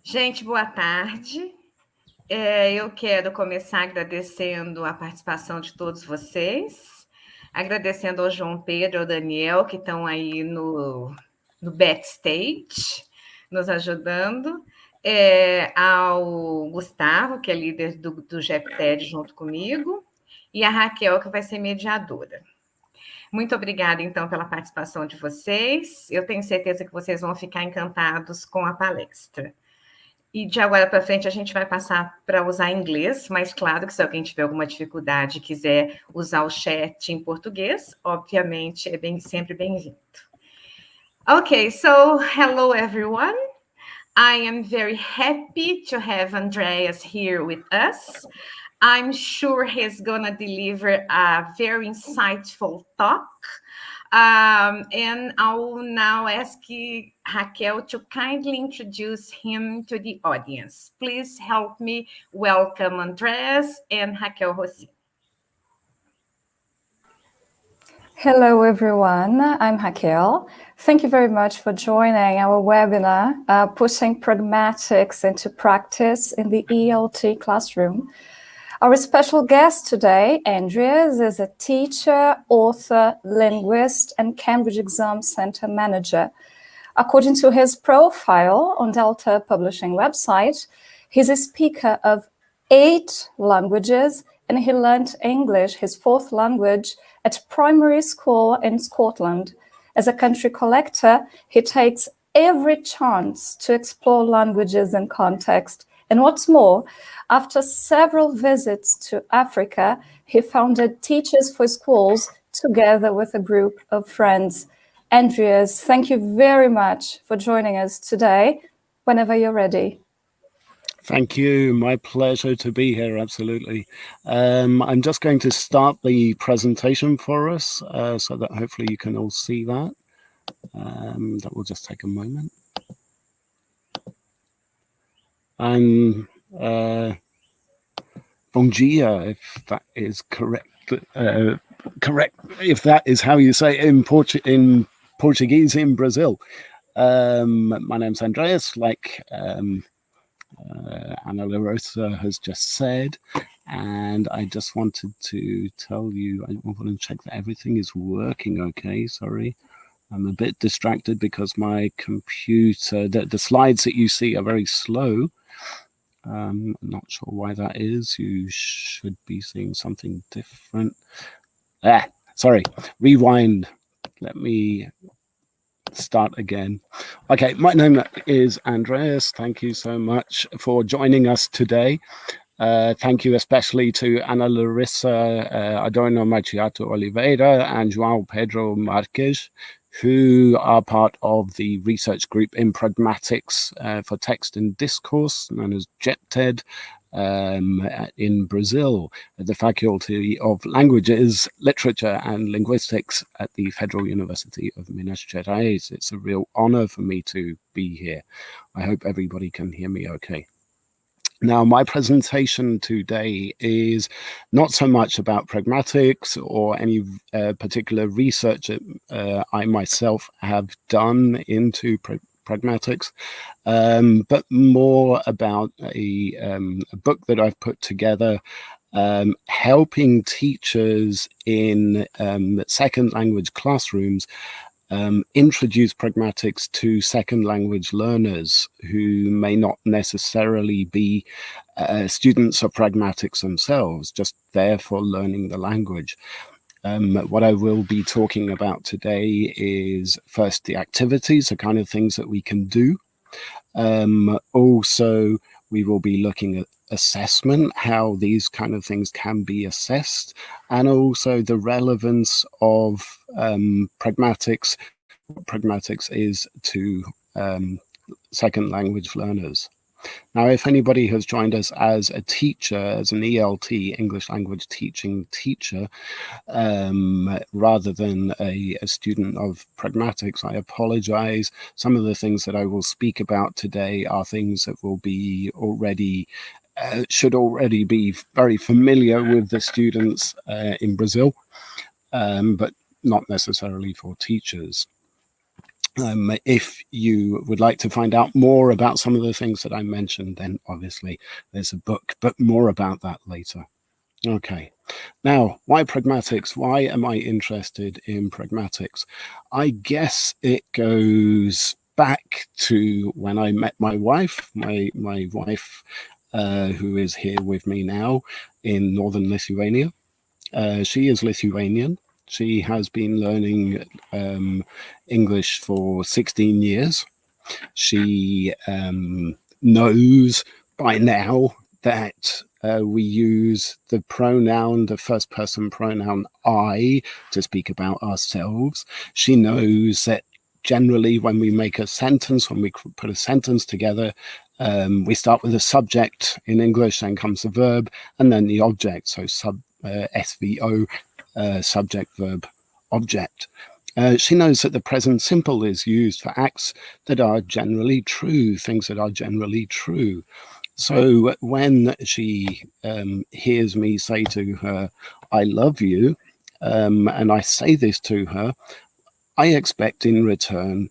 Gente, boa tarde. Eu quero começar agradecendo a participação de todos vocês, agradecendo ao João Pedro e ao Daniel, que estão aí no backstage, nos ajudando, ao Gustavo, que é líder do GEPTED junto comigo, e a Raquel, que vai ser mediadora. Muito obrigada, então, pela participação de vocês. Eu tenho certeza que vocês vão ficar encantados com a palestra. E de agora para frente a gente vai passar para usar inglês, mas claro que se alguém tiver alguma dificuldade e quiser usar o chat em português, obviamente é sempre bem-vindo. Okay, so hello everyone. I am very happy to have Andreas here with us. I'm sure he's gonna deliver a very insightful talk. And I will now ask Raquel to kindly introduce him to the audience. Please help me welcome Andreas and Raquel Rossi. Hello, everyone. I'm Raquel. Thank you very much for joining our webinar, Pushing Pragmatics into Practice in the ELT Classroom. Our special guest today, Andreas, is a teacher, author, linguist, and Cambridge Exam Center manager. According to his profile on Delta Publishing website, he's a speaker of 8 languages, and he learned English, his 4th language, at primary school in Scotland. As a country collector, he takes every chance to explore languages and context. And what's more, after several visits to Africa, he founded Teachers for Schools together with a group of friends. Andreas, thank you very much for joining us today, whenever you're ready. Thank you. My pleasure to be here. Absolutely. I'm just going to start the presentation for us so that hopefully you can all see that. That will just take a moment. And bom dia, if that is correct. Correct, if that is how you say it in Portuguese in Brazil. My name's Andreas, like Ana Larissa has just said, and I just wanted to tell you, I want to check that everything is working okay. Sorry, I'm a bit distracted because my computer, the slides that you see are very slow. I'm not sure why that is. You should be seeing something different. Sorry, rewind. Let me start again. Okay, my name is Andreas. Thank you so much for joining us today. Thank you especially to Ana Larissa Adorno Maciato Oliveira and João Pedro Marques, who are part of the research group in Pragmatics for Text and Discourse, known as GEPTED, in Brazil, at the Faculty of Languages, Literature and Linguistics at the Federal University of Minas Gerais. It's a real honor for me to be here. I hope everybody can hear me okay. Now, my presentation today is not so much about pragmatics or any particular research that I myself have done into pragmatics, but more about a book that I've put together helping teachers in second language classrooms introduce pragmatics to second language learners who may not necessarily be students of pragmatics themselves, just there for learning the language. What I will be talking about today is first the activities, the kind of things that we can do. Also, we will be looking at assessment, how these kind of things can be assessed, and also the relevance of pragmatics, what pragmatics is to second language learners. Now, if anybody has joined us as a teacher, as an ELT, English language teaching teacher, rather than a student of pragmatics, I apologize. Some of the things that I will speak about today are things that will be already should already be very familiar with the students in Brazil, but not necessarily for teachers. If you would like to find out more about some of the things that I mentioned, then obviously there's a book, but more about that later. Okay, now, why pragmatics? Why am I interested in pragmatics? I guess it goes back to when I met my wife, my wife, who is here with me now in northern Lithuania. She is Lithuanian. She has been learning English for 16 years. She knows by now that we use the pronoun, the first person pronoun I, to speak about ourselves. She knows that generally when we make a sentence, when we put a sentence together, we start with a subject in English, then comes the verb, and then the object, so SVO, subject, verb, object. She knows that the present simple is used for acts that are generally true, things that are generally true. So when she hears me say to her, I love you, and I say this to her, I expect in return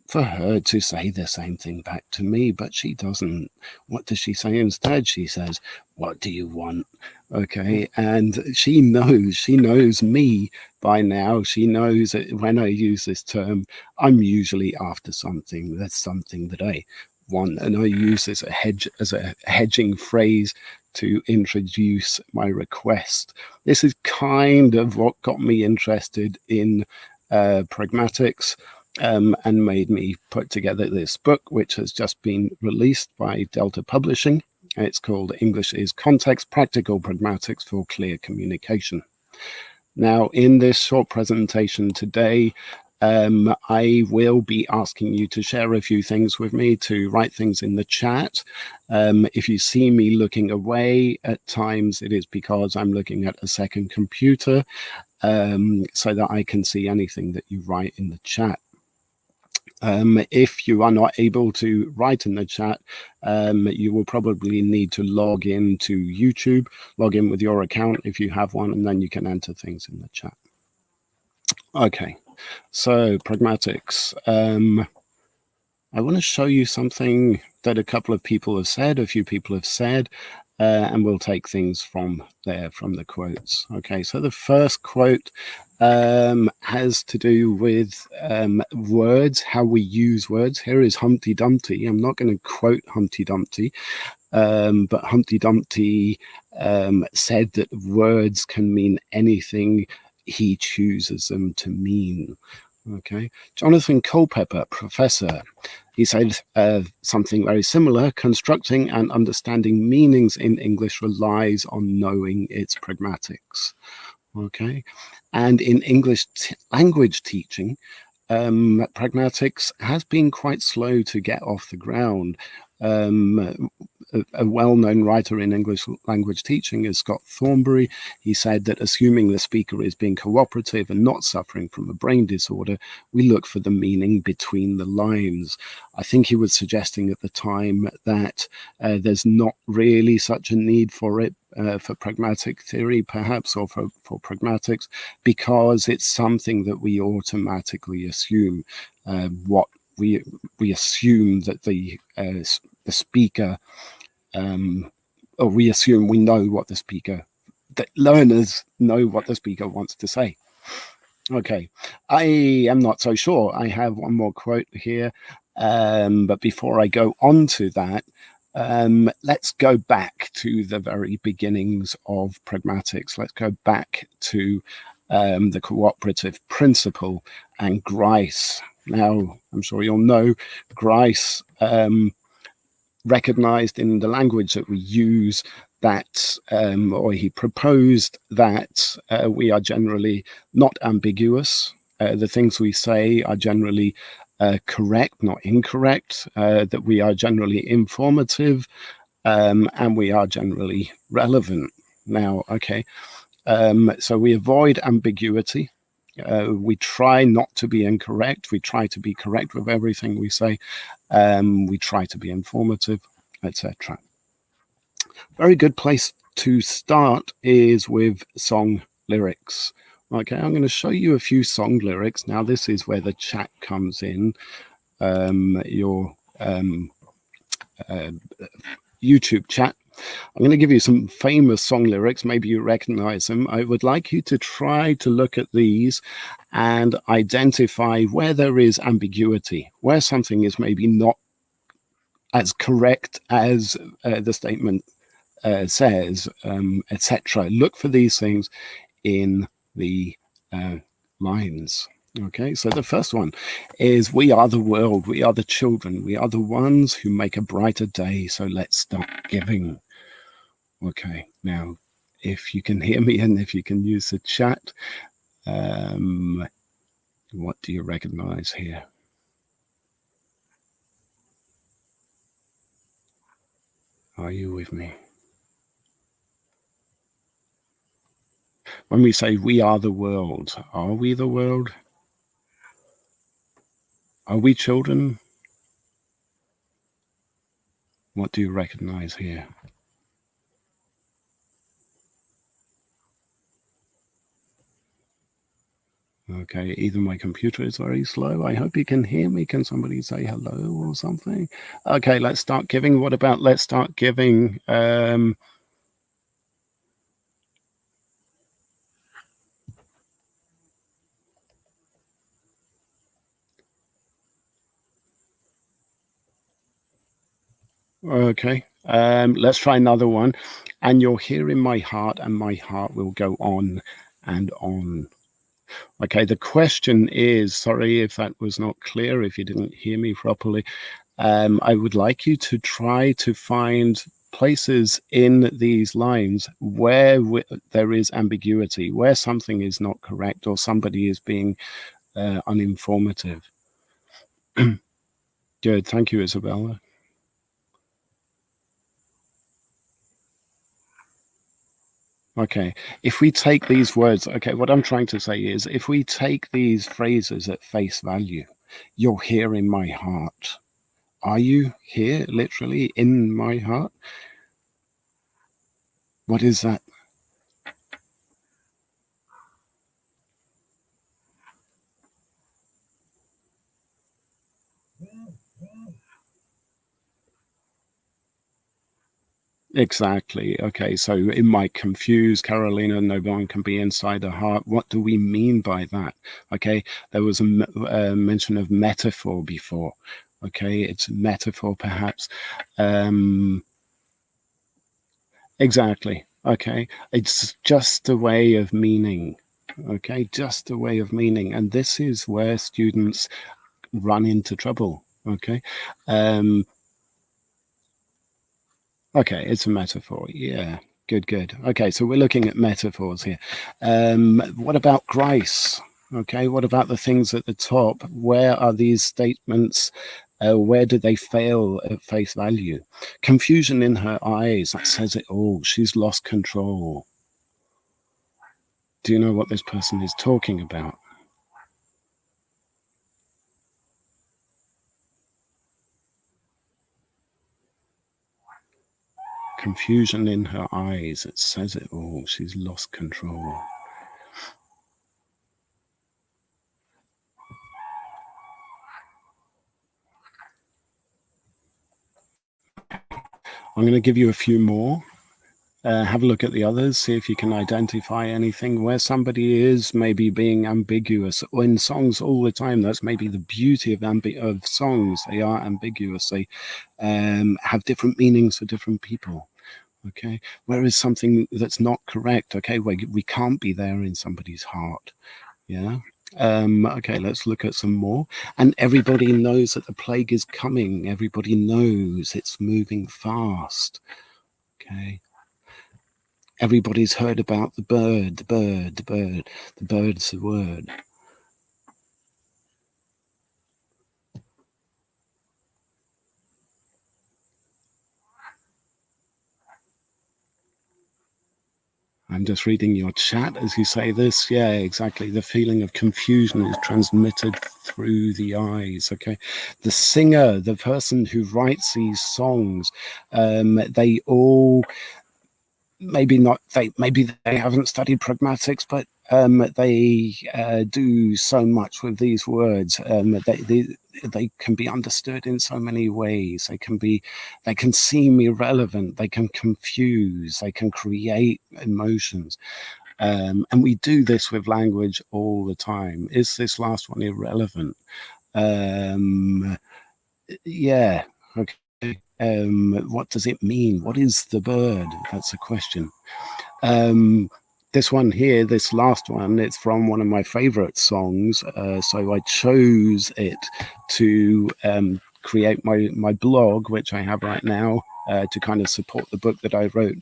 for her to say the same thing back to me, but she doesn't. What does she say instead? She says, what do you want? Okay, and she knows me by now. She knows that when I use this term, I'm usually after something. That's something that I want, and I use this as a hedging phrase to introduce my request. This is kind of what got me interested in pragmatics. And made me put together this book, which has just been released by Delta Publishing. It's called English is Context, Practical Pragmatics for Clear Communication. Now, in this short presentation today, I will be asking you to share a few things with me, to write things in the chat. If you see me looking away at times, it is because I'm looking at a second computer, so that I can see anything that you write in the chat. If you are not able to write in the chat, you will probably need to log in to YouTube, log in with your account if you have one, and then you can enter things in the chat. Okay, so pragmatics. I want to show you something that a couple of people have said, a few people have said, and we'll take things from there, from the quotes. Okay, so the first quote has to do with words, how we use words. Here is Humpty Dumpty. I'm not going to quote Humpty Dumpty, but Humpty Dumpty said that words can mean anything he chooses them to mean. Okay, Jonathan Culpepper, professor, he said something very similar. Constructing and understanding meanings in English relies on knowing its pragmatics. Okay, and in English language teaching, pragmatics has been quite slow to get off the ground. A well-known writer in English language teaching is Scott Thornbury. He said that assuming the speaker is being cooperative and not suffering from a brain disorder, we look for the meaning between the lines. I think he was suggesting at the time that there's not really such a need for it, for pragmatic theory, perhaps, or for pragmatics, because it's something that we automatically assume. What we assume that the speaker, or we assume we know what the speaker, that learners know what the speaker wants to say. Okay, I am not so sure. I have one more quote here, but before I go on to that, let's go back to the very beginnings of pragmatics. Let's go back to the cooperative principle and Grice. Now, I'm sure you'll know Grice recognized in the language that we use that, or he proposed that we are generally not ambiguous. The things we say are generally correct, not incorrect, that we are generally informative, and we are generally relevant. Now, okay, so we avoid ambiguity. We try not to be incorrect. We try to be correct with everything we say. We try to be informative, etc. Very good place to start is with song lyrics. Okay, I'm going to show you a few song lyrics. Now, this is where the chat comes in. Your YouTube chat. I'm going to give you some famous song lyrics. Maybe you recognize them. I would like you to try to look at these and identify where there is ambiguity, where something is maybe not as correct as the statement says, etc. Look for these things in the lines. Okay, so the first one is, we are the world, we are the children, we are the ones who make a brighter day, so let's start giving. Okay, now if you can hear me and if you can use the chat, what do you recognize here? Are you with me? When we say we are the world, are we the world? Are we children? What do you recognize here? Okay, either my computer is very slow. I hope you can hear me. Can somebody say hello or something? Okay, let's start giving. What about let's start giving? Okay, let's try another one. And you're here in my heart, and my heart will go on and on. Okay, the question is, sorry if that was not clear, if you didn't hear me properly. I would like you to try to find places in these lines where there is ambiguity, where something is not correct or somebody is being uninformative. Good, thank you, Isabella. Okay, if we take these words, okay, what I'm trying to say is, if we take these phrases at face value, you're here in my heart. Are you here, literally, in my heart? What is that? Exactly. Okay, so it might confuse Carolina. No one can be inside her heart. What do we mean by that? Okay, there was a mention of metaphor before. Okay, it's metaphor perhaps. Exactly. Okay, it's just a way of meaning. Okay, just a way of meaning, and this is where students run into trouble. Okay. Okay, it's a metaphor. Yeah, good. Okay, so we're looking at metaphors here. What about grace? Okay, what about the things at the top? Where are these statements? Where do they fail at face value? Confusion in her eyes, that says it all. She's lost control. Do you know what this person is talking about? Confusion in her eyes, it says it all. She's lost control. I'm going to give you a few more. Have a look at the others, see if you can identify anything where somebody is maybe being ambiguous. In songs all the time, that's maybe the beauty of songs. They are ambiguous. They have different meanings for different people. Okay, where is something that's not correct? Okay, we can't be there in somebody's heart. Yeah. Okay, let's look at some more. And everybody knows that the plague is coming. Everybody knows it's moving fast. Okay. Everybody's heard about the bird. The bird's the word. I'm just reading your chat as you say this. Yeah, exactly. The feeling of confusion is transmitted through the eyes. Okay. The singer, the person who writes these songs, they all maybe they haven't studied pragmatics, but they do so much with these words. They can be understood in so many ways. They can seem irrelevant. They can confuse. They can create emotions. And we do this with language all the time. Is this last one irrelevant? Yeah. Okay. What does it mean? What is the bird? That's a question. This one here, this last one, it's from one of my favorite songs. So I chose it to create my blog, which I have right now, to kind of support the book that I wrote.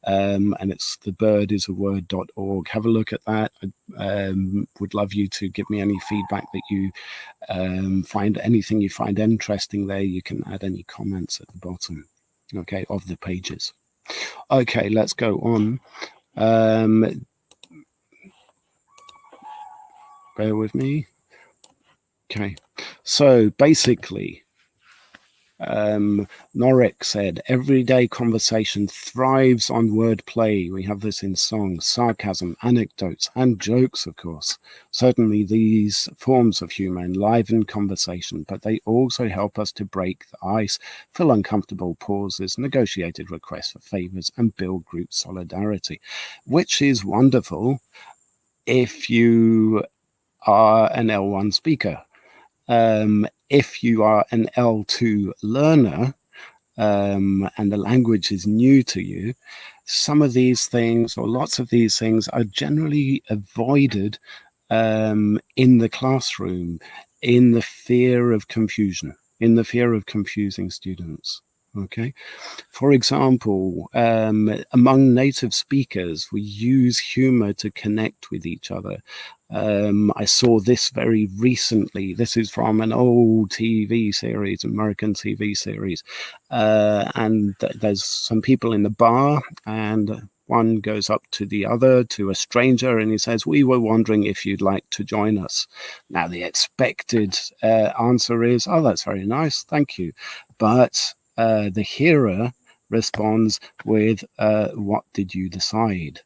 And it's thebirdisaword.org. Have a look at that. I would love you to give me any feedback that you find, anything you find interesting there. You can add any comments at the bottom, okay, of the pages. Okay, let's go on. Bear with me. Okay, so basically, Norik said, everyday conversation thrives on wordplay. We have this in songs, sarcasm, anecdotes, and jokes, of course. Certainly these forms of humor enliven conversation, but they also help us to break the ice, fill uncomfortable pauses, negotiated requests for favors, and build group solidarity, which is wonderful if you are an L1 speaker. If you are an L2 learner and the language is new to you, some of these things or lots of these things are generally avoided in the classroom, in the fear of confusion, in the fear of confusing students. Okay, for example, among native speakers, we use humor to connect with each other. I saw this very recently. This is from an old TV series, American TV series. And there's some people in the bar, and one goes up to the other, to a stranger, and he says, "We were wondering if you'd like to join us." Now, the expected answer is, "Oh, that's very nice, thank you." But the hearer responds with, "What did you decide?"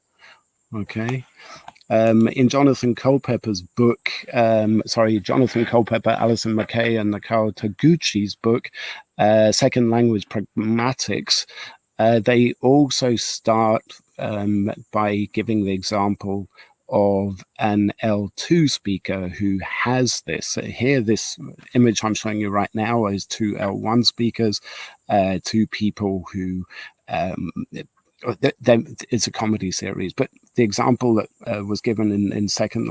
Okay. In Jonathan Culpepper's book, Jonathan Culpepper, Alison McKay, and Nakao Taguchi's book, Second Language Pragmatics, they also start by giving the example of an L2 speaker who has this. Here, this image I'm showing you right now is two L1 speakers, two people who it's a comedy series, but the example that was given in Second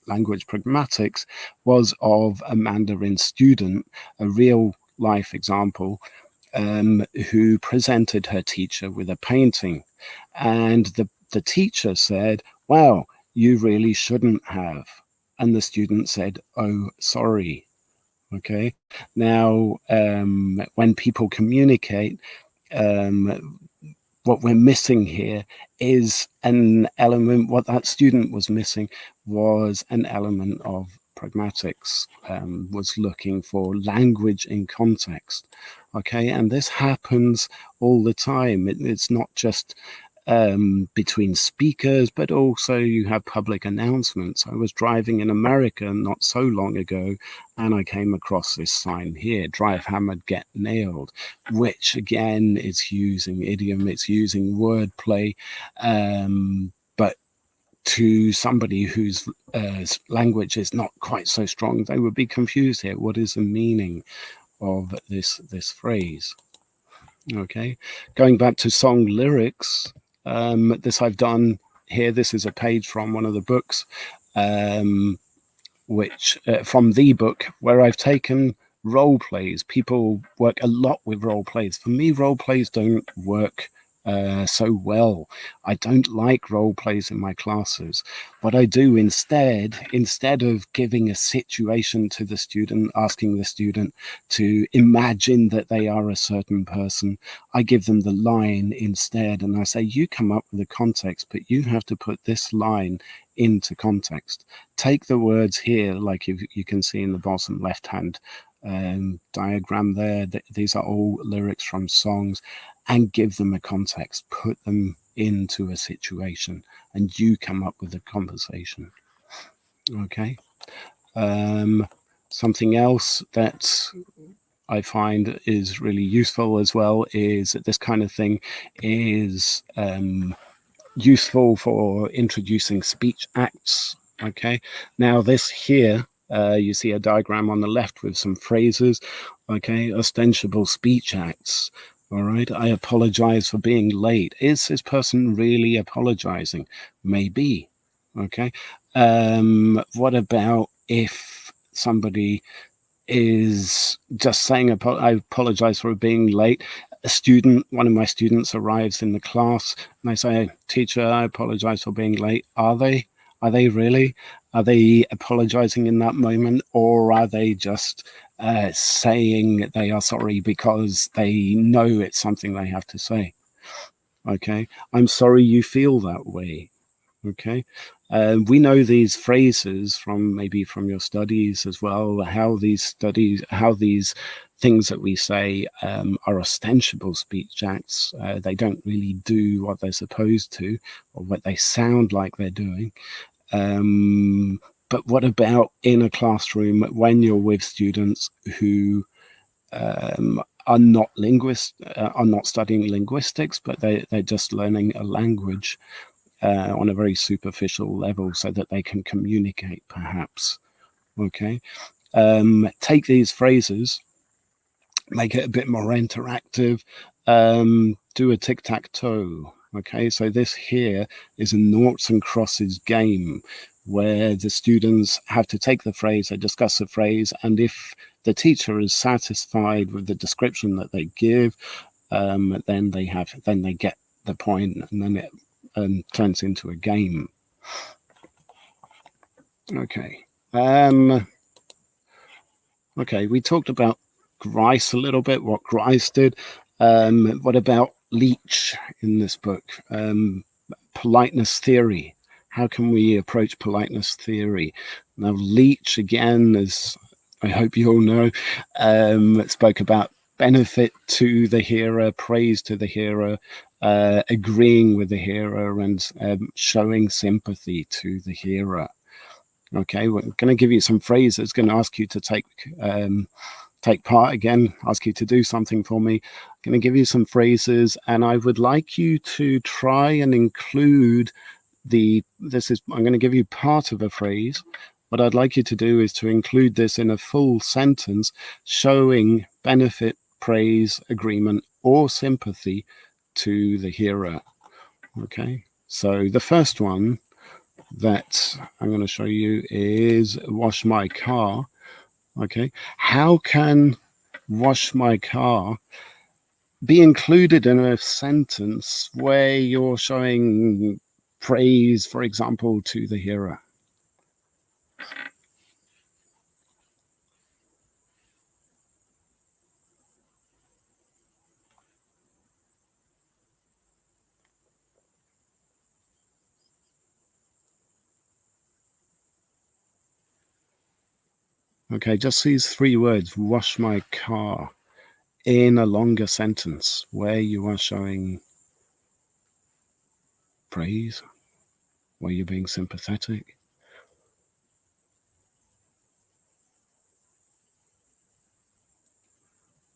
Language Pragmatics was of a Mandarin student, a real life example, who presented her teacher with a painting, and the teacher said, "Wow, you really shouldn't have," and the student said, "Oh, sorry." Okay, now when people communicate, what we're missing here is an element. What that student was missing was an element of pragmatics, was looking for language in context. Okay, and this happens all the time. It's not just between speakers, but also you have public announcements. I was driving in America not so long ago, and I came across this sign here, "Drive hammered, get nailed," which again is using idiom, it's using wordplay, but to somebody whose language is not quite so strong, they would be confused here. What is the meaning of this phrase? Okay, going back to song lyrics, this I've done here. This is a page from one of the books, which from the book, where I've taken role plays. People work a lot with role plays. For me, role plays don't work so well. I don't like role plays in my classes. What I do instead of giving a situation to the student, asking the student to imagine that they are a certain person, I give them the line instead, and I say, you come up with the context, but you have to put this line into context. Take the words here, like you can see in the bottom left hand diagram there. These are all lyrics from songs, and give them a context, put them into a situation, and you come up with a conversation. Okay. Something else that I find is really useful as well is that this kind of thing is useful for introducing speech acts. Okay, now this here, you see a diagram on the left with some phrases. Okay, ostensible speech acts. All right, I apologize for being late. Is this person really apologizing? Maybe. Okay, what about if somebody is just saying, I apologize for being late. One of my students arrives in the class and I say, teacher, I apologize for being late. Are they really? Are they apologizing in that moment, or are they just saying they are sorry because they know it's something they have to say? Okay, I'm sorry you feel that way. Okay, we know these phrases from your studies as well, how these things that we say are ostensible speech acts. They don't really do what they're supposed to, or what they sound like they're doing. But what about in a classroom when you're with students who are not studying linguistics, but they're just learning a language on a very superficial level so that they can communicate, perhaps. Okay. Take these phrases, make it a bit more interactive, do a tic-tac-toe. Okay, so this here is a noughts and crosses game where the students have to take the phrase, they discuss the phrase, and if the teacher is satisfied with the description that they give, then they get the point, and then it turns into a game. Okay. Okay, we talked about Grice a little bit, what Grice did. What about Leach in this book? Politeness theory. How can we approach politeness theory? Now, Leach, again, as I hope you all know, spoke about benefit to the hearer, praise to the hearer, agreeing with the hearer, and showing sympathy to the hearer. Okay, we're going to give you some phrases, going to ask you to take part again, ask you to do something for me. I'm going to give you some phrases, and I would like you to try and include I'm going to give you part of a phrase. What I'd like you to do is to include this in a full sentence showing benefit, praise, agreement, or sympathy to the hearer. Okay, so the first one that I'm going to show you is wash my car. Okay, how can wash my car be included in a sentence where you're showing praise, for example, to the hearer? Okay, just these 3 words, wash my car, in a longer sentence where you are showing praise, where you're being sympathetic.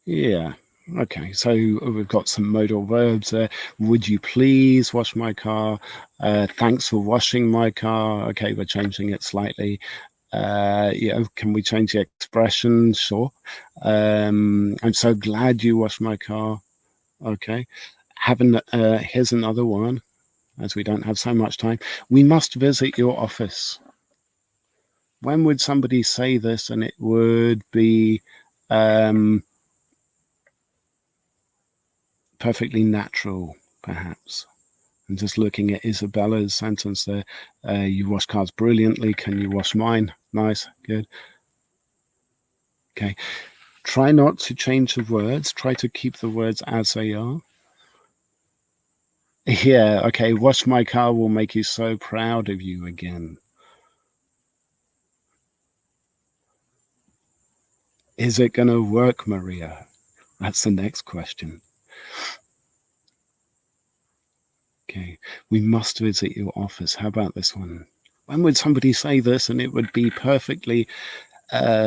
Yeah. Okay, so we've got some modal verbs there. Would you please wash my car? Thanks for washing my car. Okay, we're changing it slightly. Yeah, can we change the expression? Sure. I'm so glad you washed my car. Okay. Here's another one, as we don't have so much time. We must visit your office. When would somebody say this and it would be perfectly natural, perhaps? I'm just looking at Isabella's sentence there. You wash cars brilliantly. Can you wash mine? Nice, good. Okay. Try not to change the words. Try to keep the words as they are. Yeah, okay. Wash my car will make you so proud of you again. Is it going to work, Maria? That's the next question. Okay, we must visit your office. How about this one? When would somebody say this and it would be perfectly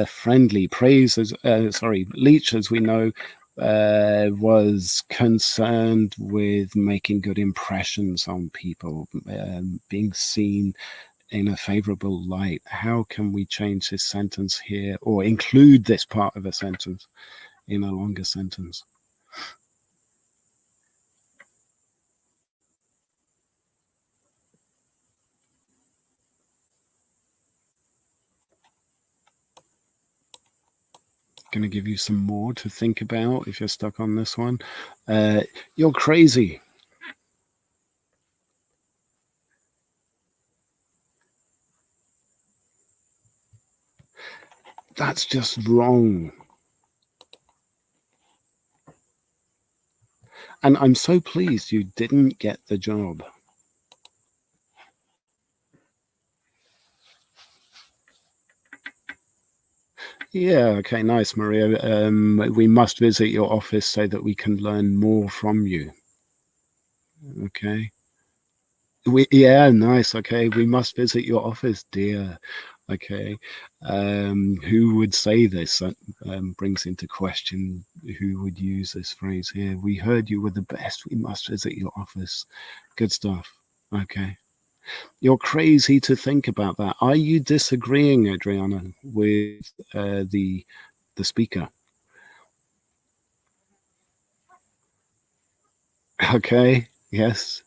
friendly? Leach, as we know, was concerned with making good impressions on people, being seen in a favorable light. How can we change this sentence here or include this part of a sentence in a longer sentence? Going to give you some more to think about if you're stuck on this one. You're crazy. That's just wrong. And I'm so pleased you didn't get the job. Yeah, okay, nice, Maria. We must visit your office so that we can learn more from you. Okay. Yeah, nice. Okay, we must visit your office, dear. Okay. Who would say this? That brings into question who would use this phrase here. We heard you were the best. We must visit your office. Good stuff. Okay. You're crazy to think about that. Are you disagreeing, Adriana, with the speaker? Okay. Yes.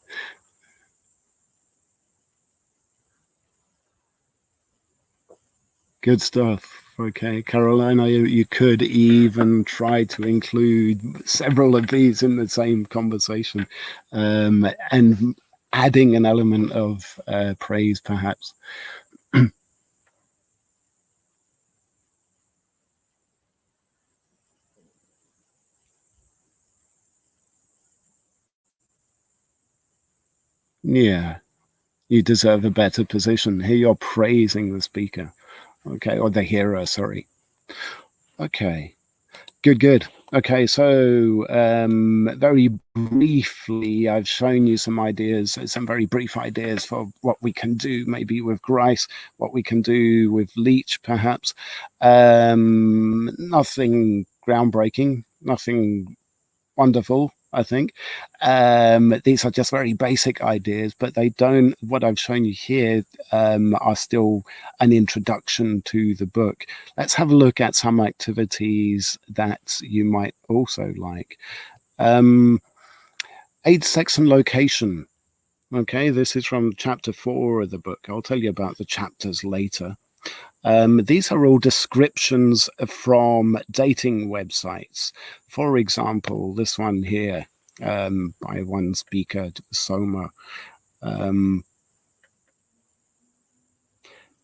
Good stuff. Okay, Carolina, you could even try to include several of these in the same conversation, and adding an element of praise, perhaps. Yeah, you deserve a better position. Here you're praising the speaker, okay, or the hearer, sorry. Okay. Good. Okay, so very briefly, I've shown you some ideas, some very brief ideas for what we can do, maybe with Grice, what we can do with Leach, perhaps. Nothing groundbreaking, nothing wonderful, I think. These are just very basic ideas, but they don't, what I've shown you here are still an introduction to the book. Let's have a look at some activities that you might also like. Age, sex, and location. Okay, this is from chapter 4 of the book. I'll tell you about the chapters later. These are all descriptions from dating websites. For example, this one here by one speaker, Soma.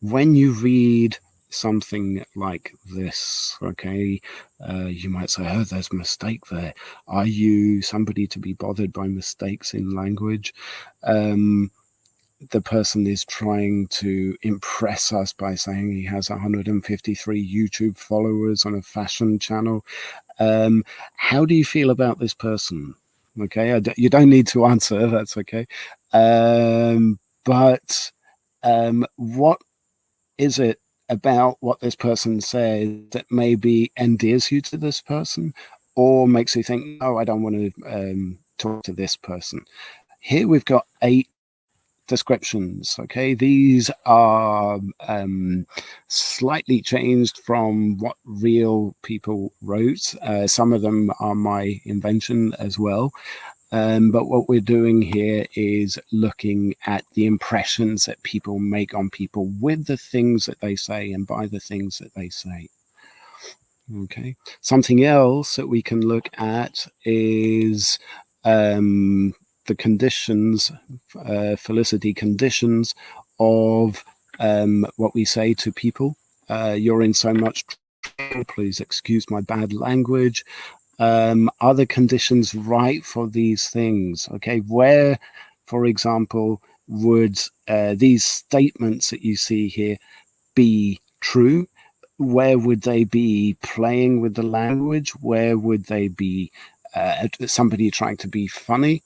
When you read something like this, okay, you might say, oh, there's a mistake there. Are you somebody to be bothered by mistakes in language? The person is trying to impress us by saying he has 153 YouTube followers on a fashion channel. How do you feel about this person? Okay, you don't need to answer, that's okay. But what is it about what this person says that maybe endears you to this person or makes you think, oh, I don't want to talk to this person? Here we've got 8 descriptions. Okay, these are slightly changed from what real people wrote. Some of them are my invention as well. But what we're doing here is looking at the impressions that people make on people with the things that they say and by the things that they say. Okay, something else that we can look at is the conditions, felicity conditions of what we say to people. You're in so much trouble, please excuse my bad language. Are the conditions right for these things? Okay, where, for example, would these statements that you see here be true? Where would they be playing with the language? Where would they be somebody trying to be funny?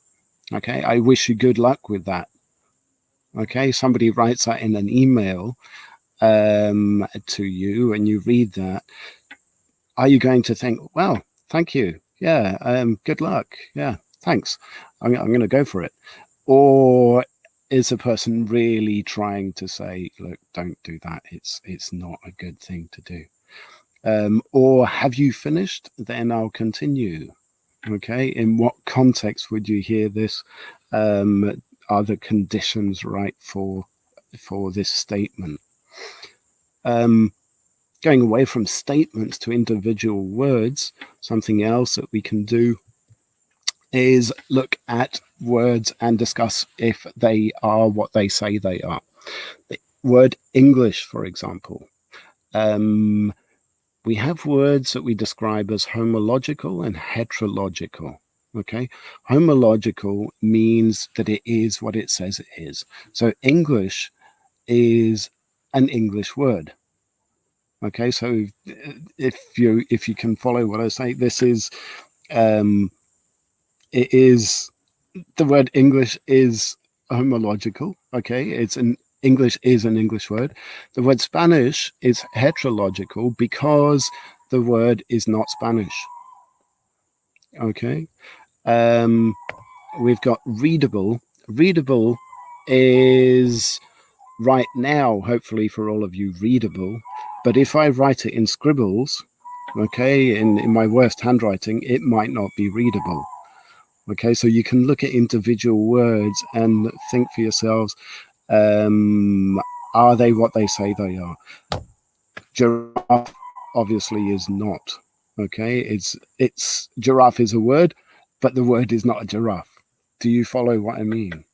Okay, I wish you good luck with that. Okay, somebody writes that in an email to you and you read that. Are you going to think, well, thank you. Yeah, good luck. Yeah, thanks. I'm going to go for it. Or is the person really trying to say, look, don't do that. It's not a good thing to do. Or have you finished? Then I'll continue. Okay, in what context would you hear this? Are the conditions right for this statement? Going away from statements to individual words, something else that we can do is look at words and discuss if they are what they say they are. The word English, for example. We have words that we describe as homological and heterological. Okay, homological means that it is what it says it is. So English is an English word. Okay, so if you can follow what I say, this is it is the word English is homological. Okay, it's an English is an English word. The word Spanish is heterological because the word is not Spanish. Okay, we've got readable. Readable is right now, hopefully for all of you, readable. But if I write it in scribbles, okay, in my worst handwriting, it might not be readable. Okay, so you can look at individual words and think for yourselves, are they what they say they are? Giraffe obviously is not. Okay, it's giraffe is a word, but the word is not a giraffe. Do you follow what I mean?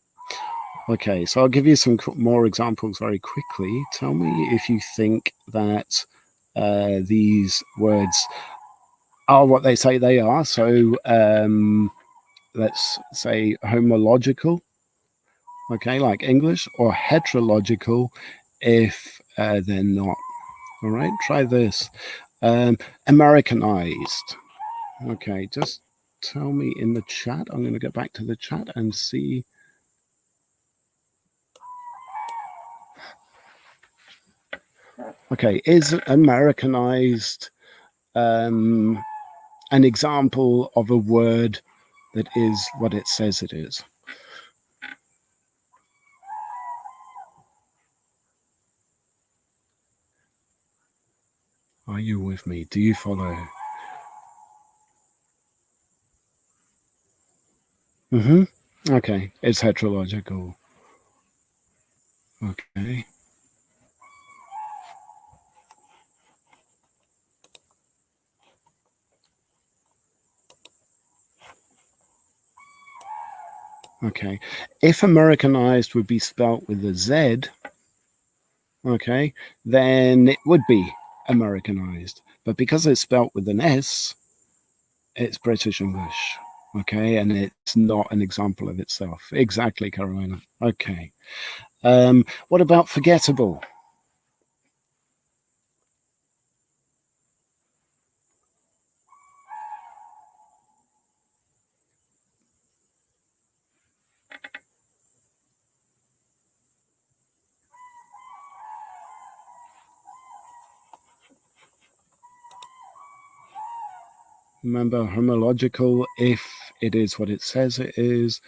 Okay, so I'll give you some more examples very quickly. Tell me if you think that these words are what they say they are. So let's say homological, okay, like English, or heterological if they're not. All right, try this. Americanized. Okay, just tell me in the chat. I'm going to go back to the chat and see. Okay, is Americanized an example of a word that is what it says it is? Are you with me? Do you follow? Okay, it's heterological. Okay. Okay. If Americanized would be spelt with a Z, okay, then it would be Americanized. But because it's spelt with an S, it's British English. Okay, and it's not an example of itself. Exactly, Carolina. Okay. What about forgettable? Remember, homological if it is what it says it is,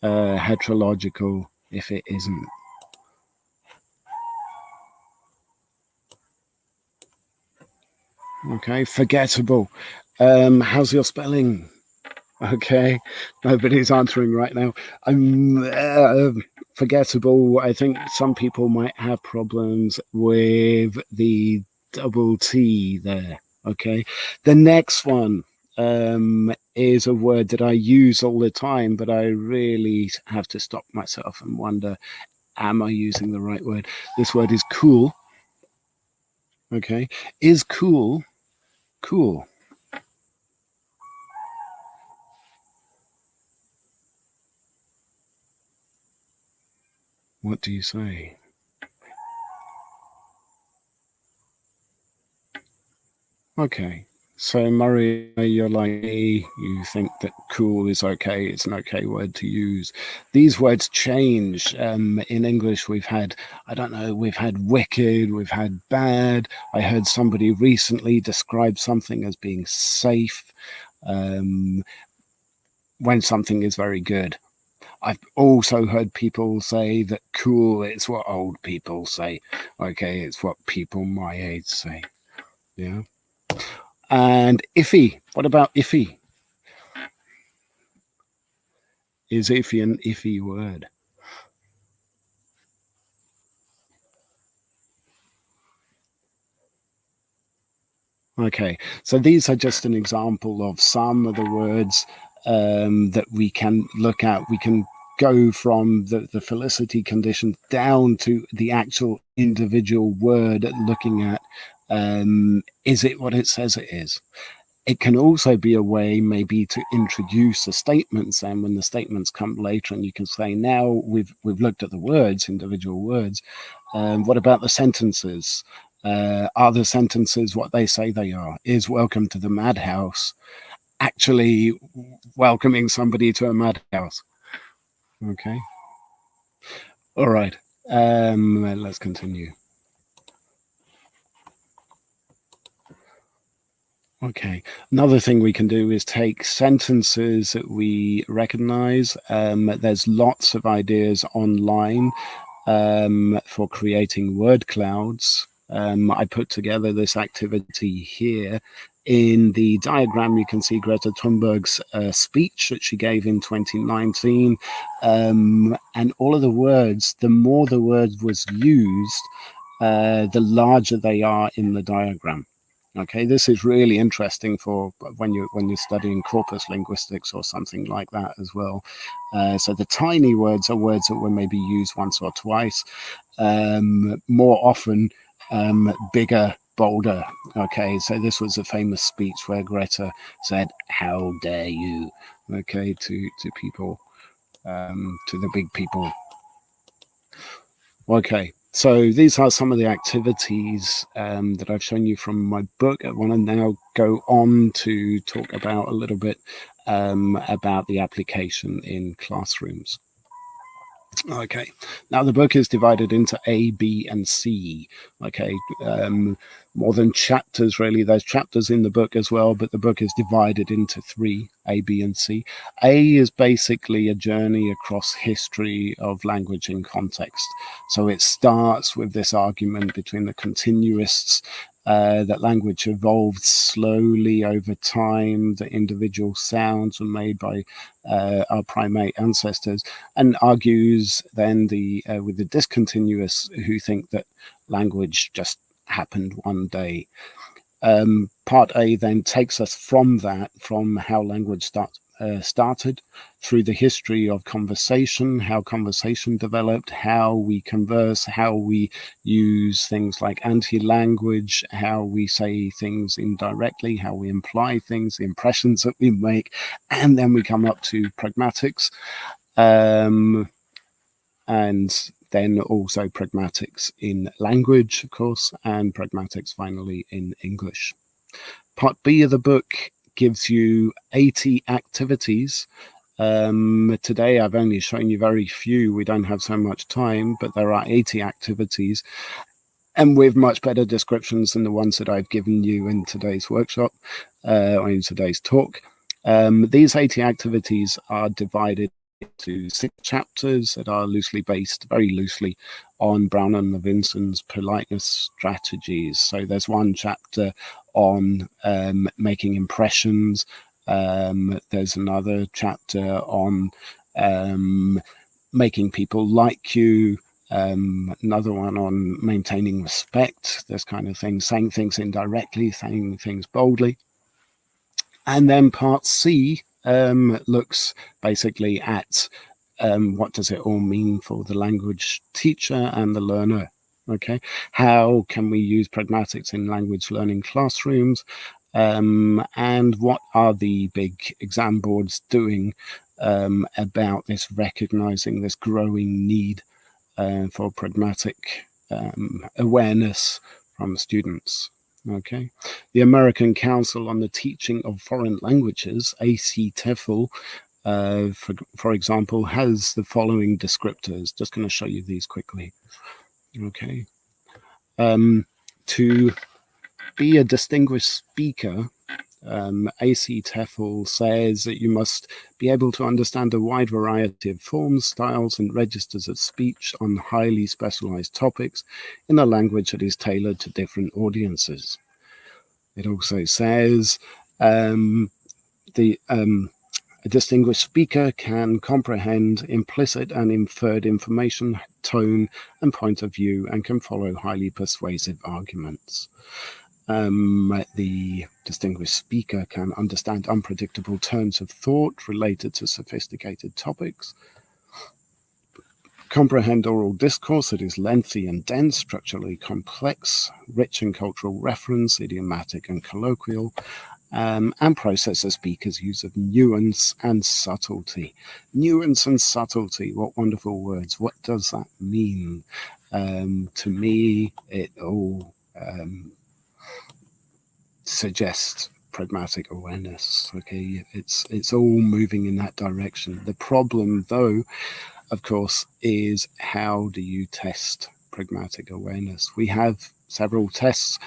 heterological if it isn't. Okay, forgettable. How's your spelling? Okay, nobody's answering right now. I'm forgettable. I think some people might have problems with the double T there. Okay, the next one is a word that I use all the time, but I really have to stop myself and wonder, am I using the right word? This word is cool. Okay, is cool cool? What do you say? Okay, So Murray, you're like me, you think that cool is okay, it's an okay word to use. These words change. In English, we've had, I don't know, we've had wicked, we've had bad. I heard somebody recently describe something as being safe when something is very good. I've also heard people say that cool is what old people say. Okay, it's what people my age say. Yeah. And iffy. What about iffy? Is iffy an iffy word? Okay, so these are just an example of some of the words that we can look at. We can go from the felicity condition down to the actual individual word, looking at is it what it says it is? It can also be a way maybe to introduce the statements, and when the statements come later and you can say, now we've looked at the words, individual words, what about the sentences? Are the sentences what they say they are? Is welcome to the madhouse actually welcoming somebody to a madhouse? Okay. All right. Let's continue. Okay. Another thing we can do is take sentences that we recognize. There's lots of ideas online for creating word clouds. I put together this activity here. In the diagram, you can see Greta Thunberg's speech that she gave in 2019. And all of the words, the more the word was used, the larger they are in the diagram. Okay, this is really interesting for when you're studying corpus linguistics or something like that as well. So the tiny words are words that were maybe used once or twice. More often, bigger, bolder. Okay, so this was a famous speech where Greta said, "How dare you?" Okay, to people, to the big people. Okay, so these are some of the activities that I've shown you from my book. I want to now go on to talk about a little bit about the application in classrooms. Okay, now the book is divided into A, B, and C. Okay, more than chapters, really. There's chapters in the book as well, but the book is divided into three, A, B, and C. A is basically a journey across history of language in context. So it starts with this argument between the continuists that language evolved slowly over time, that individual sounds were made by our primate ancestors, and argues then with the discontinuists who think that language just happened one day. Part A then takes us from that, from how language started, through the history of conversation, how conversation developed, how we converse, how we use things like anti-language, how we say things indirectly, how we imply things, the impressions that we make, and then we come up to pragmatics, and then also pragmatics in language, of course, and pragmatics finally in English. Part B of the book gives you 80 activities. Today I've only shown you very few. We don't have so much time, but there are 80 activities, and with much better descriptions than the ones that I've given you in today's workshop or in today's talk. These 80 activities are divided into 6 chapters that are loosely based, very loosely, on Brown and Levinson's politeness strategies. So there's one chapter on making impressions. There's another chapter on making people like you. Another one on maintaining respect, this kind of thing, saying things indirectly, saying things boldly. And then part C looks basically at what does it all mean for the language teacher and the learner. Okay, how can we use pragmatics in language learning classrooms, and what are the big exam boards doing about this, recognizing this growing need for pragmatic awareness from students. Okay, The American Council on the Teaching of Foreign Languages, ACTEFL, for example, has the following descriptors. Just going to show you these quickly. Okay. To be a distinguished speaker, ACTEFL says that you must be able to understand a wide variety of forms, styles, and registers of speech on highly specialized topics in a language that is tailored to different audiences. It also says a distinguished speaker can comprehend implicit and inferred information, tone, and point of view, and can follow highly persuasive arguments. The distinguished speaker can understand unpredictable turns of thought related to sophisticated topics, comprehend oral discourse that is lengthy and dense, structurally complex, rich in cultural reference, idiomatic and colloquial, and process a speaker's use of nuance and subtlety. Nuance and subtlety, what wonderful words. What does that mean? To me, it all suggests pragmatic awareness. Okay, it's all moving in that direction. The problem, though, of course, is how do you test pragmatic awareness? We have several tests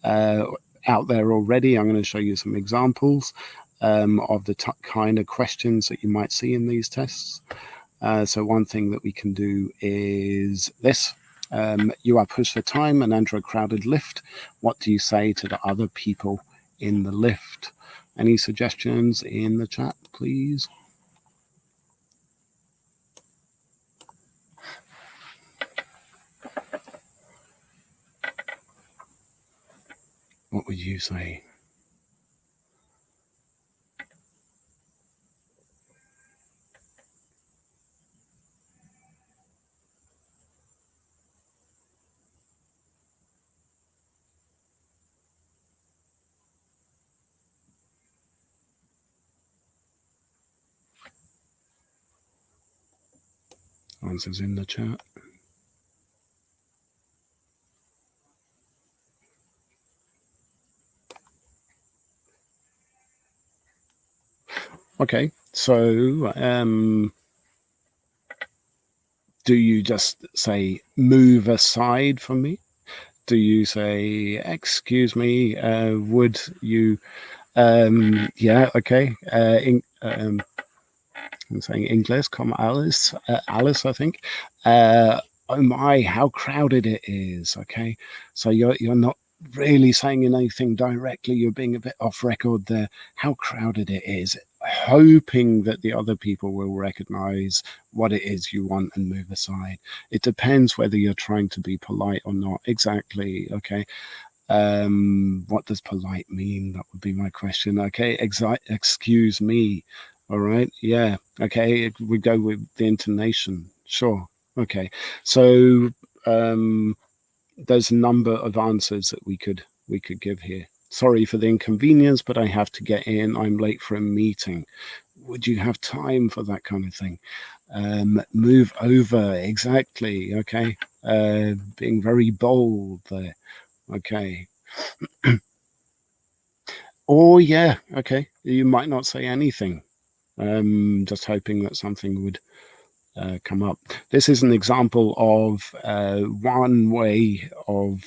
out there already. I'm going to show you some examples of the kind of questions that you might see in these tests. So one thing that we can do is this. You are pushed for time and enter a crowded lift. What do you say to the other people in the lift? Any suggestions in the chat, please? What would you say? Answers in the chat. Okay, so do you just say move aside from me? Do you say excuse me? Would you? Yeah, okay. I'm saying English, come Alice, Alice, I think. Oh my, how crowded it is. Okay, so you're not really saying anything directly. You're being a bit off record there. How crowded it is, hoping that the other people will recognize what it is you want and move aside. It depends whether you're trying to be polite or not. Exactly. Okay. What does polite mean? That would be my question. Okay, excuse me. All right, yeah. Okay, we go with the intonation. Sure. Okay, so there's a number of answers that we could give here. Sorry for the inconvenience, but I have to get in. I'm late for a meeting. Would you have time for that kind of thing? Move over. Exactly. Okay. Being very bold there. Okay. Or yeah, okay, you might not say anything, just hoping that something would come up. This is an example of one way of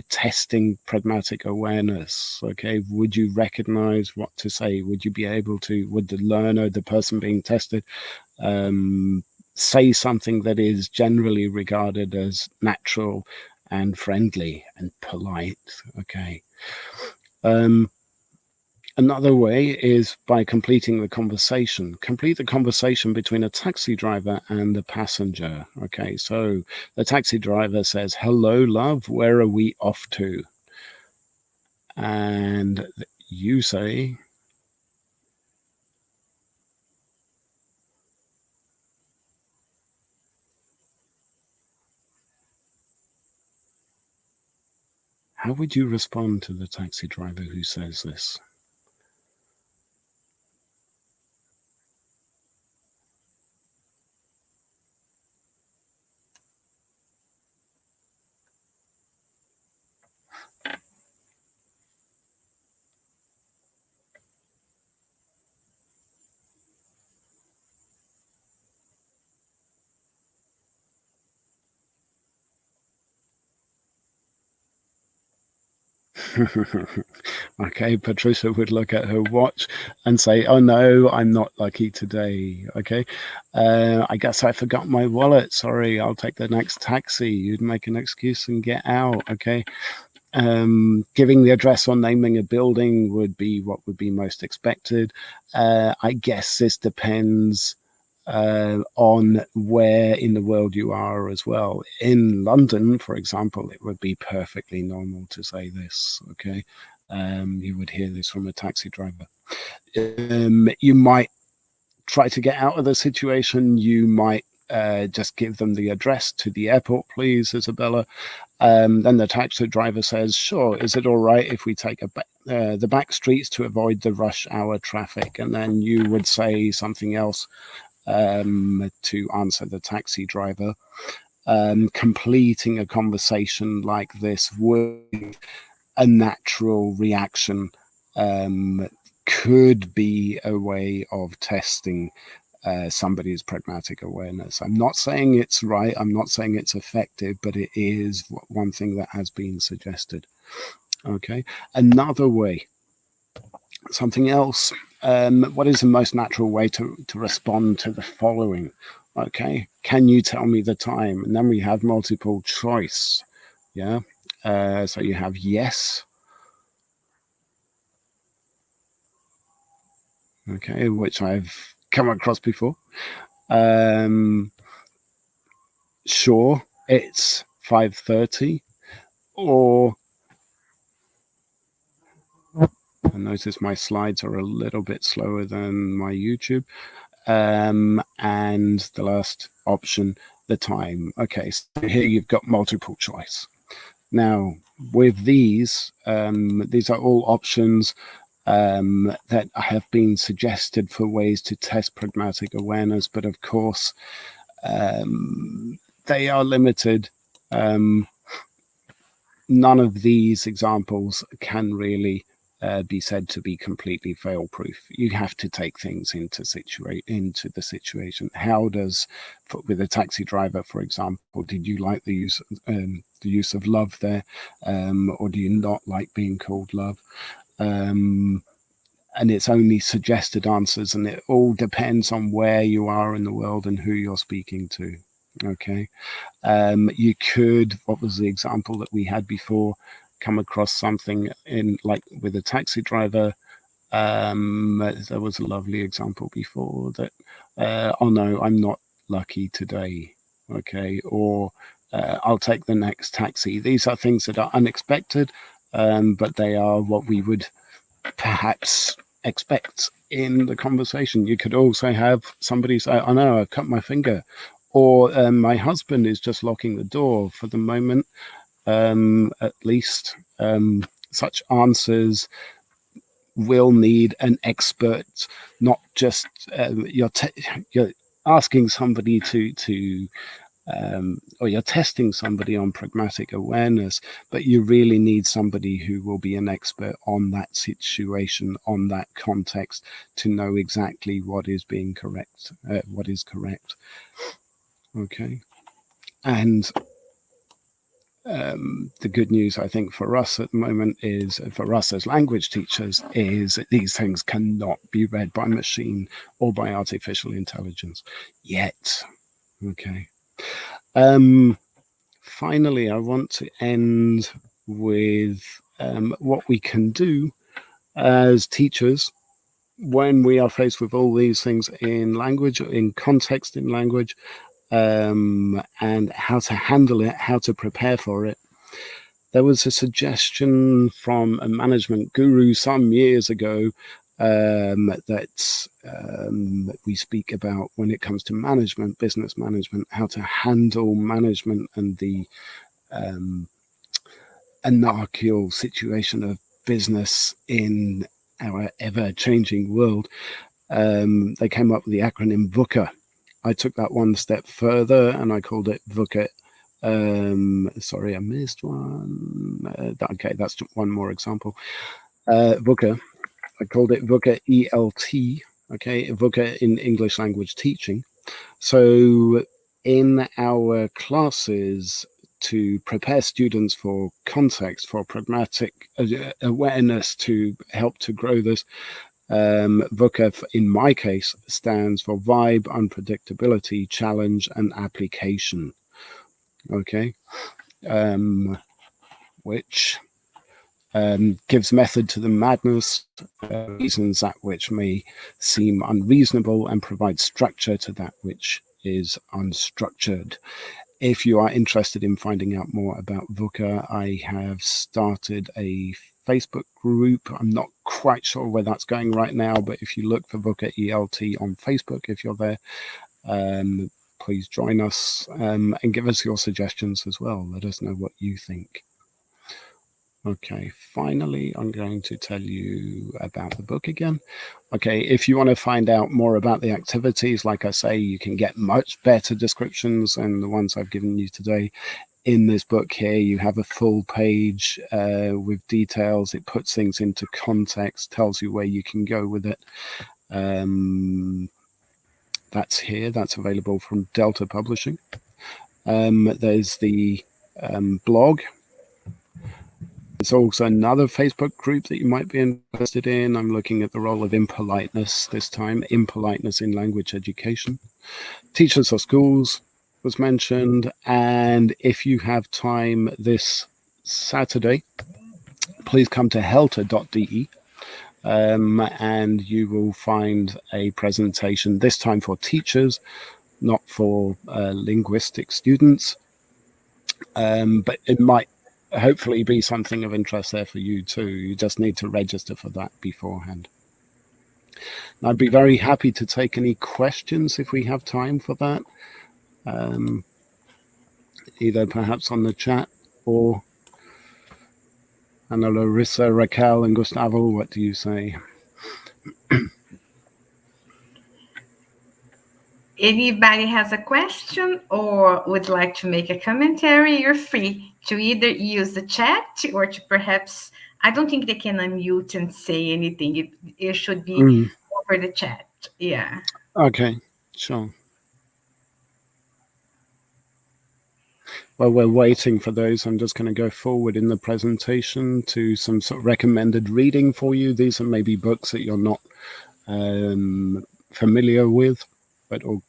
testing pragmatic awareness. Okay, would you recognize what to say? Would you be able to, would the learner, the person being tested, say something that is generally regarded as natural and friendly and polite? Okay. Another way is by completing the conversation. Complete the conversation between a taxi driver and a passenger. Okay, so the taxi driver says, "Hello, love, where are we off to?" And you say, how would you respond to the taxi driver who says this? Okay, Patricia would look at her watch and say, oh no, I'm not lucky today. Okay, I guess I forgot my wallet. Sorry, I'll take the next taxi. You'd make an excuse and get out. Okay, giving the address or naming a building would be what would be most expected. I guess this depends on where in the world you are as well. In London, for example, it would be perfectly normal to say this. Okay, you would hear this from a taxi driver. You might try to get out of the situation. You might just give them the address to the airport, please, Isabella. Then the taxi driver says, sure, is it all right if we take the back streets to avoid the rush hour traffic? And then you would say something else to answer the taxi driver. Completing a conversation like this with a natural reaction could be a way of testing somebody's pragmatic awareness. I'm not saying it's right, I'm not saying it's effective, but it is one thing that has been suggested. Okay, another way, something else. What is the most natural way to respond to the following? Okay, can you tell me the time? And then we have multiple choice. Yeah, so you have yes. Okay, which I've come across before. Sure, it's 5:30, or I notice my slides are a little bit slower than my YouTube. And the last option, the time. Okay, so here you've got multiple choice. Now, with these are all options that have been suggested for ways to test pragmatic awareness, but of course, they are limited. None of these examples can really be said to be completely fail-proof. You have to take things into the situation. How does, with a taxi driver, for example, did you like the use of love there, or do you not like being called love? And it's only suggested answers, and it all depends on where you are in the world and who you're speaking to. Okay, you could, what was the example that we had before, come across something in like with a taxi driver. There was a lovely example before that, oh no, I'm not lucky today. Okay, or I'll take the next taxi. These are things that are unexpected, but they are what we would perhaps expect in the conversation. You could also have somebody say, oh no, I've cut my finger, or my husband is just locking the door. For the moment, at least, such answers will need an expert, not just you're asking somebody or you're testing somebody on pragmatic awareness, but you really need somebody who will be an expert on that situation, on that context, to know exactly what is being correct, what is correct. Okay, and the good news, I think, for us at the moment is, for us as language teachers, is that these things cannot be read by machine or by artificial intelligence yet. Okay. Finally, I want to end with what we can do as teachers when we are faced with all these things in language, in context in language, and how to handle it, how to prepare for it. There was a suggestion from a management guru some years ago that we speak about when it comes to management, business management, how to handle management and the anarchical situation of business in our ever-changing world. They came up with the acronym VUCA. I took that one step further and I called it VUCA. Sorry, I missed one. Okay, that's one more example. VUCA, I called it VUCA ELT. Okay, VUCA in English language teaching. So in our classes, to prepare students for context, for pragmatic awareness, to help to grow this. VUCA, in my case, stands for Vibe, Unpredictability, Challenge, and Application. Okay, which gives method to the madness, reasons that which may seem unreasonable, and provides structure to that which is unstructured. If you are interested in finding out more about VUCA, I have started a Facebook group. I'm not quite sure where that's going right now, but if you look for VUCA ELT on Facebook, if you're there, please join us and give us your suggestions as well. Let us know what you think. Okay, finally, I'm going to tell you about the book again. Okay, if you want to find out more about the activities, like I say, you can get much better descriptions than the ones I've given you today. In this book here, you have a full page with details. It puts things into context, tells you where you can go with it. That's here, that's available from Delta Publishing. There's the blog. There's also another Facebook group that you might be interested in. I'm looking at the role of impoliteness this time, impoliteness in language education. Teachers or schools was mentioned. And if you have time this Saturday, please come to helter.de and you will find a presentation, this time for teachers, not for linguistic students. But it might hopefully be something of interest there for you too. You just need to register for that beforehand. And I'd be very happy to take any questions if we have time for that, either perhaps on the chat or Anna, Larissa, Raquel, and Gustavo. What do you say? Anybody has a question or would like to make a commentary, you're free to either use the chat or to perhaps, I don't think they can unmute and say anything. It should be over the chat. Yeah. Okay, sure. While we're waiting for those, I'm just going to go forward in the presentation to some sort of recommended reading for you. These are maybe books that you're not familiar with, but all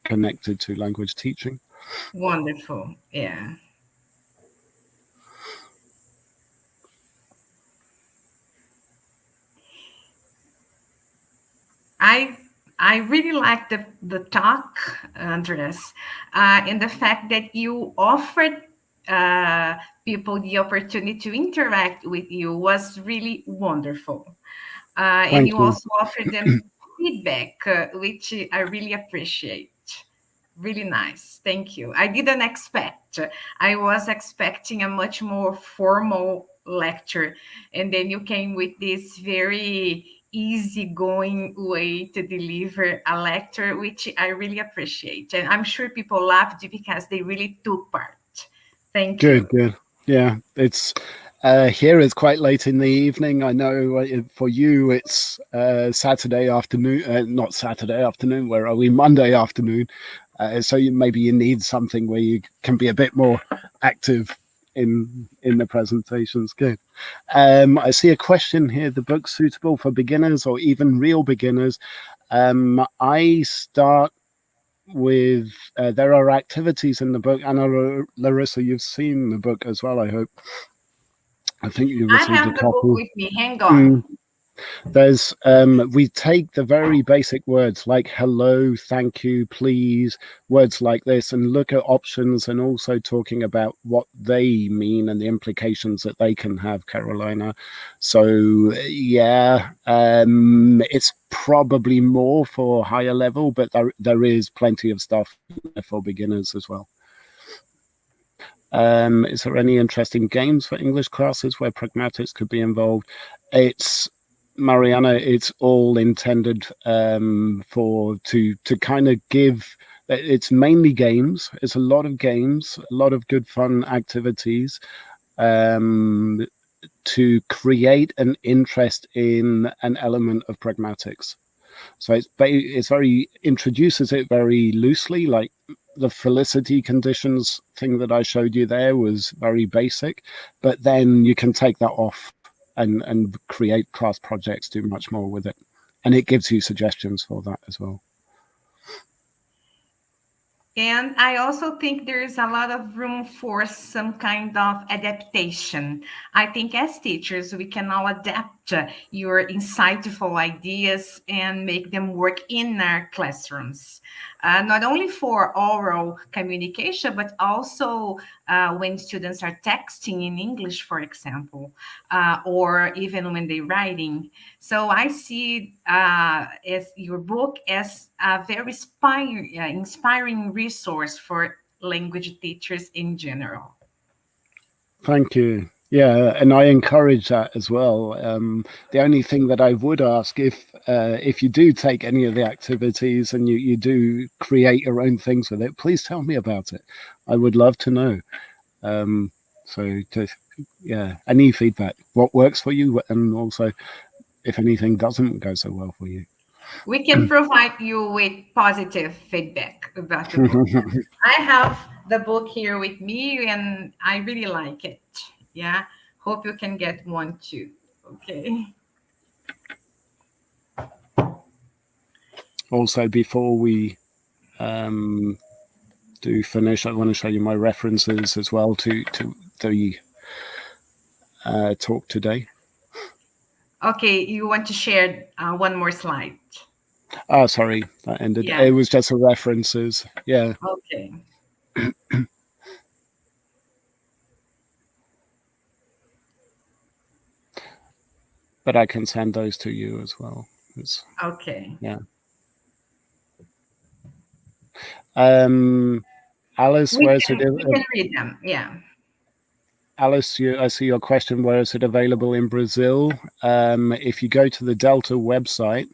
connected to language teaching. Wonderful. Yeah. I really like the talk, Andres, and the fact that you offered people the opportunity to interact with you was really wonderful. And you also offered them feedback, which I really appreciate. Really nice. Thank you. I didn't expect. I was expecting a much more formal lecture, and then you came with this very easygoing way to deliver a lecture, which I really appreciate. And I'm sure people loved it because they really took part. Thank you. Good. Yeah, it's here it's quite late in the evening. I know for you it's Saturday afternoon, not Saturday afternoon. Where are we? Monday afternoon. So maybe you need something where you can be a bit more active in the presentations. Good. I see a question here. The book suitable for beginners or even real beginners? I start with there are activities in the book. Anna, Larissa, you've seen the book as well, I hope. I think you received I have a the copy. book with me. Hang on. There's we take the very basic words like hello, thank you, please, words like this, and look at options, and also talking about what they mean and the implications that they can have, Carolina. So yeah, it's probably more for higher level, but there is plenty of stuff for beginners as well. Is there any interesting games for English classes where pragmatics could be involved? It's Mariana, it's all intended to kind of give. It's mainly games. It's a lot of games, a lot of good fun activities to create an interest in an element of pragmatics. So it's very introduces it very loosely, like the felicity conditions thing that I showed you there was very basic, but then you can take that off and create class projects, do much more with it. And it gives you suggestions for that as well. And I also think there's a lot of room for some kind of adaptation. I think as teachers, we can now adapt your insightful ideas and make them work in our classrooms. Not only for oral communication, but also when students are texting in English, for example, or even when they're writing. So I see as your book as a very inspiring resource for language teachers in general. Thank you. Yeah, and I encourage that as well. The only thing that I would ask, if you do take any of the activities and you do create your own things with it, please tell me about it. I would love to know. Yeah, any feedback, what works for you, and also if anything doesn't go so well for you. We can provide you with positive feedback about the book. I have the book here with me and I really like it. Yeah. Hope you can get one too. Okay. Also, before we do finish, I want to show you my references as well to the talk today. Okay, you want to share one more slide? Oh, sorry, that ended. Yeah. It was just the references. Yeah. Okay. But I can send those to you as well. Okay. Yeah. Alice, We where is can read them. Yeah. Alice, I see your question. Where is it available in Brazil? If you go to the Delta website,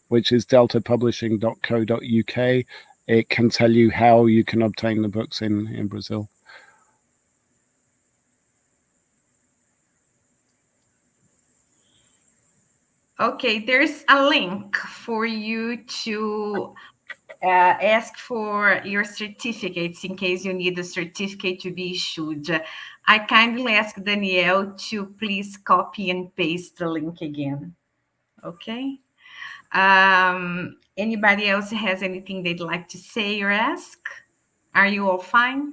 which is deltapublishing.co.uk, it can tell you how you can obtain the books in Brazil. Okay, there's a link for you to ask for your certificates in case you need a certificate to be issued. I kindly ask Danielle to please copy and paste the link again. Okay. Anybody else has anything they'd like to say or ask? Are you all fine?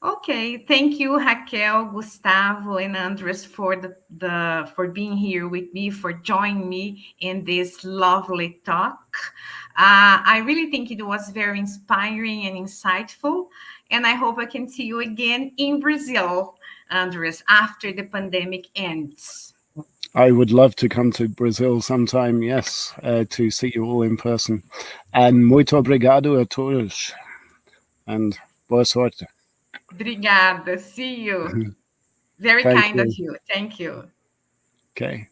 Okay, thank you, Raquel, Gustavo, and Andres for for being here with me, for joining me in this lovely talk. I really think it was very inspiring and insightful, and I hope I can see you again in Brazil, Andres, after the pandemic ends. I would love to come to Brazil sometime, yes, to see you all in person. And muito obrigado a todos. And boa sorte. Obrigada. See you. Very kind of you. Thank you. Okay.